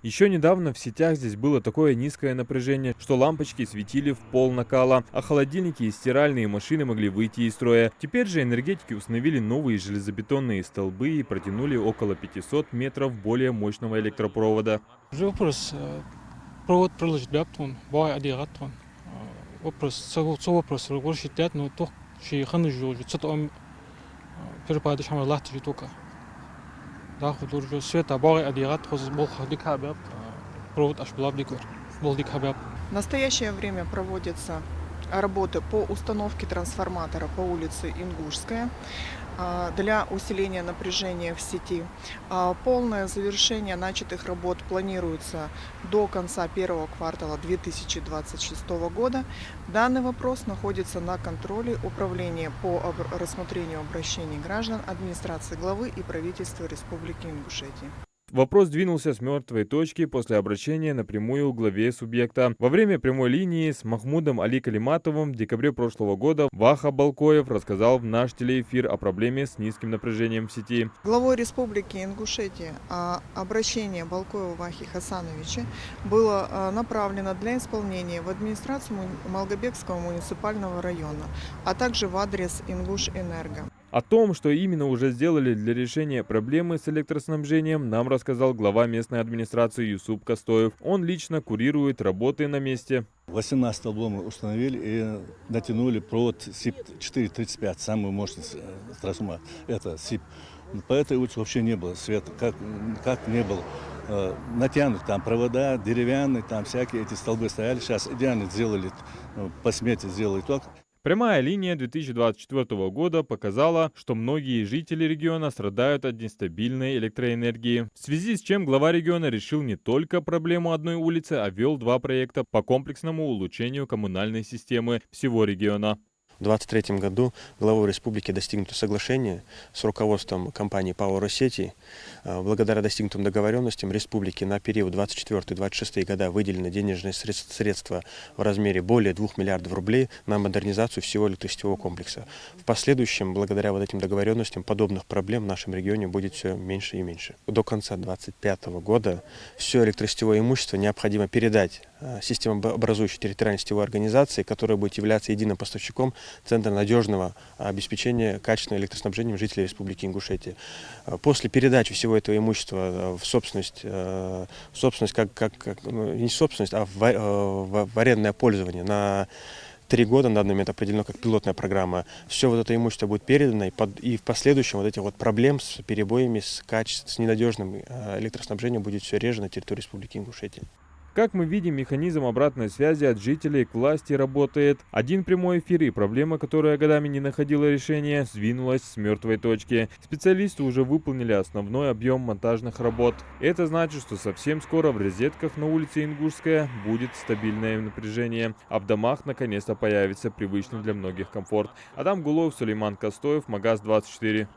Еще недавно в сетях здесь было такое низкое напряжение, что лампочки светили в пол накала, а холодильники и стиральные машины могли выйти из строя. Теперь же энергетики установили новые железобетонные столбы и протянули около 500 метров более мощного электропровода. Уже вопрос, провод проложить бяптон, бай адигатлон. Вопрос, со вопрос, решить, но то, что ханы жужжит, что то перепады шамар лахти житука. Да, вот уже света бай адигат, хоз бол ходика бяп, провод аж блабдикор, бол дика бяп. В настоящее время проводятся работы по установке трансформатора по улице Ингушская для усиления напряжения в сети. Полное завершение начатых работ планируется до конца первого квартала 2026 года. Данный вопрос находится на контроле Управления по рассмотрению обращений граждан, администрации главы и правительства Республики Ингушетия. Вопрос двинулся с мертвой точки после обращения напрямую к главе субъекта. Во время прямой линии с Махмудом Али Калиматовым в декабре прошлого года Ваха Балкоев рассказал в наш телеэфир о проблеме с низким напряжением в сети. Главой Республики Ингушетия обращение Балкоева Вахи Хасановича было направлено для исполнения в администрацию Малгобекского муниципального района, а также в адрес Ингушэнерго. О том, что именно уже сделали для решения проблемы с электроснабжением, нам рассказал глава местной администрации Юсуп Костоев. Он лично курирует работы на месте. 18 столбов мы установили и натянули провод СИП-435, самую мощную трансформатор. Это СИП. По этой улице вообще не было света, как не было. Натянут там провода, деревянные, там всякие эти столбы стояли. Сейчас идеально сделали, по смете сделали так. Прямая линия 2024 года показала, что многие жители региона страдают от нестабильной электроэнергии, в связи с чем глава региона решил не только проблему одной улицы, а ввел два проекта по комплексному улучшению коммунальной системы всего региона. В 2023 году главой республики достигнуто соглашение с руководством компании ПАО «Россети». Благодаря достигнутым договоренностям республики на период 2024-2026 года выделены денежные средства в размере более 2 миллиардов рублей на модернизацию всего электросетевого комплекса. В последующем, благодаря вот этим договоренностям, подобных проблем в нашем регионе будет все меньше и меньше. До конца 2025 года все электросетевое имущество необходимо передать системообразующей территориальной сетевой организации, которая будет являться единым поставщиком Центра надежного обеспечения качественным электроснабжением жителей Республики Ингушетия. После передачи всего этого имущества в собственность, не собственность, а в арендное пользование на 3 года, на данный момент определено как пилотная программа, все вот это имущество будет передано, и в последующем вот этих вот проблем с перебоями, с ненадежным электроснабжением будет все реже на территории Республики Ингушетия. Как мы видим, механизм обратной связи от жителей к власти работает. Один прямой эфир и проблема, которая годами не находила решения, сдвинулась с мертвой точки. Специалисты уже выполнили основной объем монтажных работ. Это значит, что совсем скоро в розетках на улице Ингушская будет стабильное напряжение, а в домах наконец-то появится привычный для многих комфорт. Адам Гулов, Сулейман Костоев, Магаз 24.